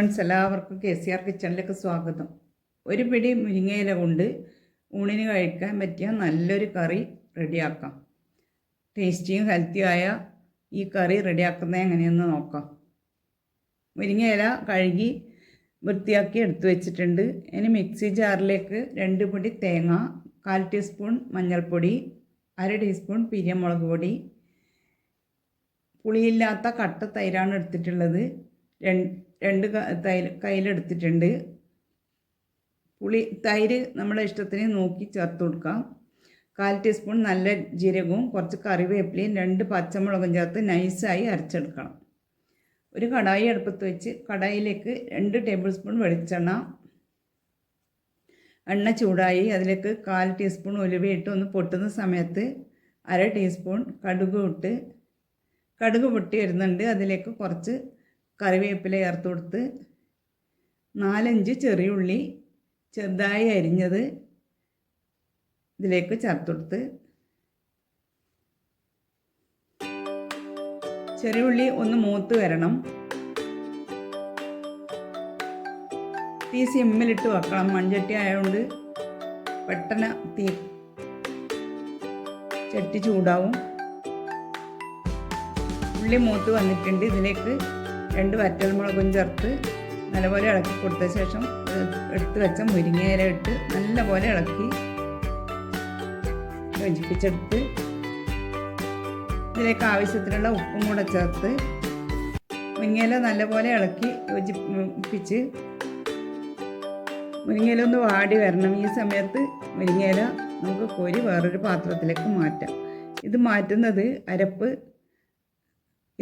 Friends, എല്ലാവർക്കും KCR കിച്ചണിലേക്ക് സ്വാഗതം. ഒരു പിടി മുരിങ്ങയില കൊണ്ട് ഊണിന് കഴിക്കാൻ പറ്റിയ നല്ലൊരു കറി റെഡിയാക്കാം. ടേസ്റ്റിയും ഹെൽത്തിയായ ഈ കറി റെഡിയാക്കുന്നത് എങ്ങനെയെന്ന് നോക്കാം. മുരിങ്ങയില കഴുകി വൃത്തിയാക്കി എടുത്തു വെച്ചിട്ടുണ്ട്. ഇനി മിക്സി ജാറിലേക്ക് 2 പൊടി തേങ്ങ, 1/4 ടീസ്പൂൺ മഞ്ഞൾപ്പൊടി, 1/2 ടീസ്പൂൺ പിരിയമുളക് പൊടി, പുളിയില്ലാത്ത കട്ട തൈരാണ് എടുത്തിട്ടുള്ളത്. രണ്ട് കയ്യിലെടുത്തിട്ടുണ്ട്. തൈര് നമ്മുടെ ഇഷ്ടത്തിന് നോക്കി ചേർത്ത് കൊടുക്കാം. 1/4 ടീസ്പൂൺ നല്ല ജീരകവും കുറച്ച് കറിവേപ്പിലയും 2 പച്ചമുളകും ചേർത്ത് നൈസായി അരച്ചെടുക്കണം. ഒരു കടായി അടുപ്പത്ത് വെച്ച് കടായിലേക്ക് 2 ടേബിൾ സ്പൂൺ വെളിച്ചെണ്ണ. എണ്ണ ചൂടായി അതിലേക്ക് 1/4 ടീസ്പൂൺ ഉലുവയിട്ട് ഒന്ന് പൊട്ടുന്ന സമയത്ത് 1/2 ടീസ്പൂൺ കടുക് ഇട്ട് കടുക് പൊട്ടി വരുന്നുണ്ട്. അതിലേക്ക് കുറച്ച് കറിവേപ്പില ചേർത്ത് കൊടുത്ത് 4-5 ചെറിയ ഉള്ളി ചെറുതായി അരിഞ്ഞത് ഇതിലേക്ക് ചേർത്ത് കൊടുത്ത് ചെറിയ ഉള്ളി ഒന്ന് മൂത്ത് വരണം. തീ സിമ്മിലിട്ട് വെക്കണം. മൺചട്ടി ആയതുകൊണ്ട് പെട്ടെന്ന് ചട്ടി ചൂടാവും. ഉള്ളി മൂത്ത് വന്നിട്ടുണ്ട്. ഇതിലേക്ക് 2 വറ്റൽമുളകും ചേർത്ത് നല്ലപോലെ ഇളക്കി കൊടുത്ത ശേഷം എടുത്ത് വെച്ച മുരിങ്ങയില ഇട്ട് നല്ലപോലെ ഇളക്കി യോജിപ്പിച്ചെടുത്ത് ഇതിലേക്ക് ആവശ്യത്തിനുള്ള ഉപ്പും കൂടെ ചേർത്ത് മുരിങ്ങയില നല്ലപോലെ ഇളക്കി യോജിപ്പിച്ച് മുരിങ്ങയില ഒന്ന് വാടി വരണം. ഈ സമയത്ത് മുരിങ്ങയില നമുക്ക് കോരി വേറൊരു പാത്രത്തിലേക്ക് മാറ്റാം. ഇത് മാറ്റുന്നത് അരപ്പ്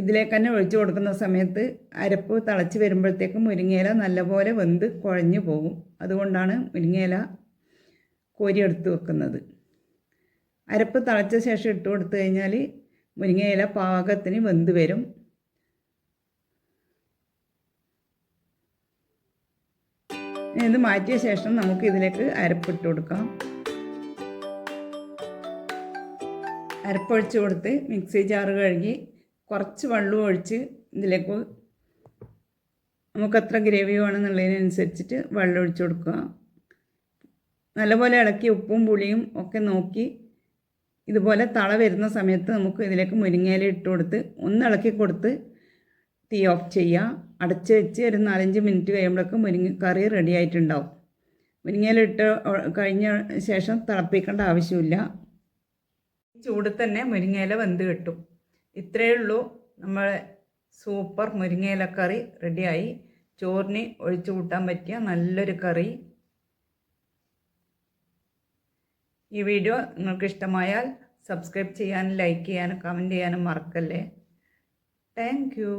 ഇതിലേക്ക് തന്നെ ഒഴിച്ചു കൊടുക്കുന്ന സമയത്ത് അരപ്പ് തിളച്ച് വരുമ്പോഴത്തേക്കും മുരിങ്ങയില നല്ലപോലെ വെന്ത് കുഴഞ്ഞു പോകും. അതുകൊണ്ടാണ് മുരിങ്ങയില കോരിയെടുത്ത് വെക്കുന്നത്. അരപ്പ് തിളച്ച ശേഷം ഇട്ട് കൊടുത്തു കഴിഞ്ഞാൽ മുരിങ്ങയില പാകത്തിന് വെന്ത് വരും. ഇത് മാറ്റിയ ശേഷം നമുക്ക് ഇതിലേക്ക് അരപ്പിട്ട് കൊടുക്കാം. അരപ്പൊഴിച്ച് കൊടുത്ത് മിക്സി ജാറ് കഴുകി കുറച്ച് വെള്ളം ഒഴിച്ച് ഇതിലേക്ക് നമുക്ക് എത്ര ഗ്രേവി വേണമെന്നുള്ളതിനനുസരിച്ചിട്ട് വെള്ളം ഒഴിച്ച് കൊടുക്കുക. നല്ലപോലെ ഇളക്കി ഉപ്പും പുളിയും ഒക്കെ നോക്കി ഇതുപോലെ തള വരുന്ന സമയത്ത് നമുക്ക് ഇതിലേക്ക് മുരിങ്ങയില ഇട്ട് കൊടുത്ത് ഒന്ന് ഇളക്കി കൊടുത്ത് തീ ഓഫ് ചെയ്യുക. അടച്ച് വെച്ച് ഒരു 4-5 മിനിറ്റ് കഴിയുമ്പോഴേക്കും കറി റെഡി ആയിട്ടുണ്ടാവും. മുരിങ്ങയില ഇട്ട് കഴിഞ്ഞ ശേഷം തിളപ്പിക്കേണ്ട ആവശ്യമില്ല. ചൂട് തന്നെ മുരിങ്ങയില വെന്ത് കിട്ടും. ഇത്രയേ ഉള്ളൂ. നമ്മളെ സൂപ്പർ മുരിങ്ങയില കറി റെഡിയായി. ചോറിന് ഒഴിച്ചു കൂട്ടാൻ പറ്റിയ നല്ലൊരു കറി. ഈ വീഡിയോ നിങ്ങൾക്ക് ഇഷ്ടമായാൽ സബ്സ്ക്രൈബ് ചെയ്യാനും ലൈക്ക് ചെയ്യാനും കമൻറ്റ് ചെയ്യാനും മറക്കല്ലേ. Thank you.